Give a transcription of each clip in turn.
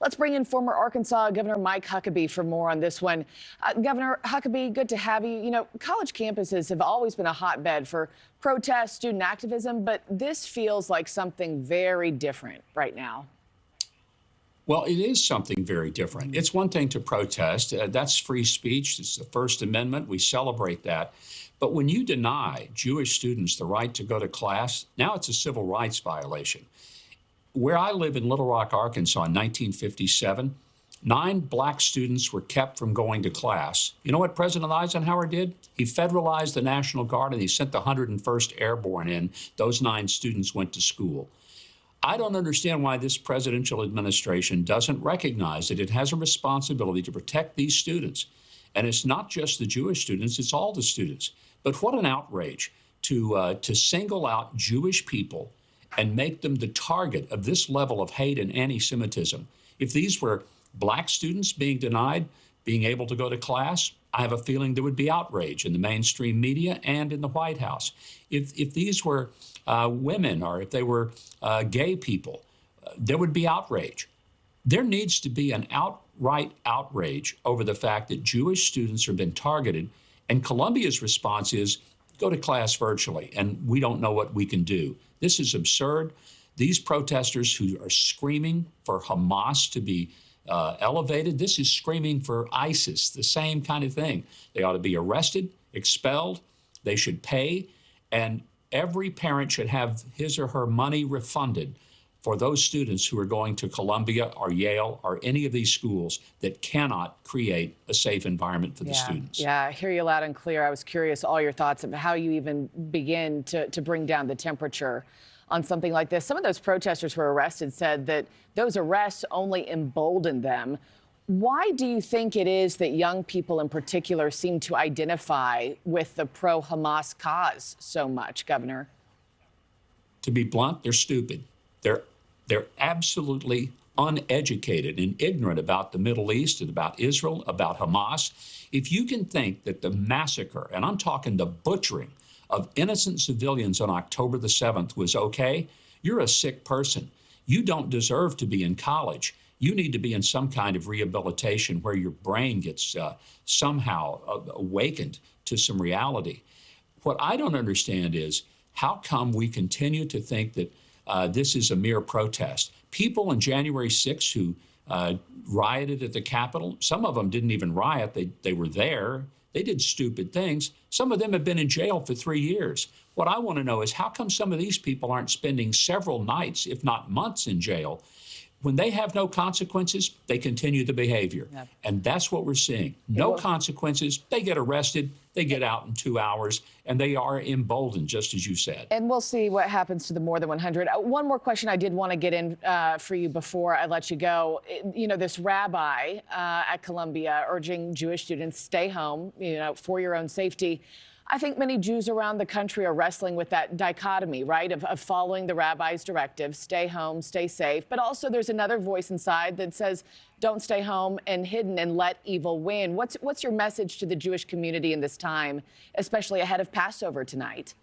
Let's bring in former Arkansas Governor Mike Huckabee for more on this one. Governor Huckabee, good to have you. You know, college campuses have always been a hotbed for protest, student activism, but this feels like something very different right now. Well, it is something very different. It's one thing to protest. That's free speech. It's the First Amendment. We celebrate that. But when you deny Jewish students the right to go to class, now it's a civil rights violation. Where I live in Little Rock, Arkansas in 1957, 9 black students were kept from going to class. You know what President Eisenhower did? He federalized the National Guard and he sent the 101st Airborne in. Those 9 students went to school. I don't understand why this presidential administration doesn't recognize that it has a responsibility to protect these students. And it's not just the Jewish students, it's all the students. But what an outrage to single out Jewish people and make them the target of this level of hate and anti-Semitism. If these were black students being denied being able to go to class, I have a feeling there would be outrage in the mainstream media and in the White House. If these were women or if they were gay people, there would be outrage. There needs to be an outright outrage over the fact that Jewish students have been targeted, and Columbia's response is go to class virtually, and we don't know what we can do. This is absurd. These protesters who are screaming for Hamas to be elevated, this is screaming for ISIS, the same kind of thing. They ought to be arrested, expelled, they should pay, and every parent should have his or her money refunded for those students who are going to Columbia or Yale or any of these schools that cannot create a safe environment for the students. Yeah, I hear you loud and clear. I was curious all your thoughts about how you even begin to bring down the temperature on something like this. Some of those protesters who were arrested said that those arrests only emboldened them. Why do you think it is that young people in particular seem to identify with the pro-Hamas cause so much, Governor? To be blunt, they're stupid. They're absolutely uneducated and ignorant about the Middle East and about Israel, about Hamas. If you can think that the massacre, and I'm talking the butchering of innocent civilians on October the 7th was okay, you're a sick person. You don't deserve to be in college. You need to be in some kind of rehabilitation where your brain gets somehow awakened to some reality. What I don't understand is how come we continue to think that this is a mere protest. People on January 6th who rioted at the Capitol, some of them didn't even riot. They were there. They did stupid things. Some of them have been in jail for 3 years. What I want to know is how come some of these people aren't spending several nights, if not months, in jail? When they have no consequences, they continue the behavior. Yep. And that's what we're seeing. No consequences. They get arrested. They get out in 2 hours, and they are emboldened, just as you said. And we'll see what happens to the more than 100. One more question I did want to get in for you before I let you go. You know, this rabbi at Columbia urging Jewish students stay home, you know, for your own safety. I think many Jews around the country are wrestling with that dichotomy, right, of following the rabbi's directive, stay home, stay safe. But also there's another voice inside that says, don't stay home and hidden and let evil win. What's your message to the Jewish community in this time, especially ahead of Passover tonight?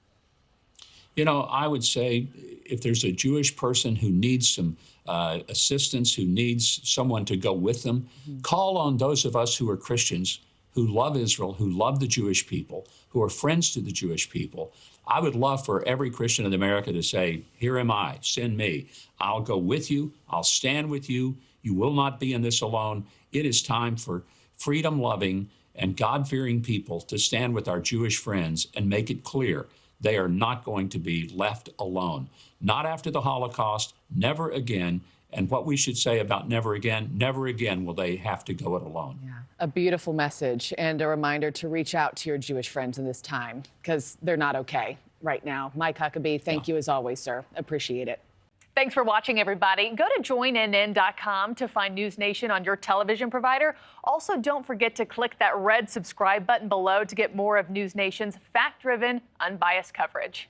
You know, I would say if there's a Jewish person who needs some assistance, who needs someone to go with them, call on those of us who are Christians, who love Israel, who love the Jewish people, who are friends to the Jewish people. I would love for every Christian in America to say, here am I, send me. I'll go with you. I'll stand with you. You will not be in this alone. It is time for freedom-loving and God-fearing people to stand with our Jewish friends and make it clear they are not going to be left alone. Not after the Holocaust, never again. And what we should say about never again will they have to go it alone. Yeah. A beautiful message and a reminder to reach out to your Jewish friends in this time because they're not okay right now. Mike Huckabee, thank you as always, sir. Appreciate it. Thanks for watching, everybody. Go to joinnn.com to find NewsNation on your television provider. Also, don't forget to click that red subscribe button below to get more of NewsNation's fact-driven, unbiased coverage.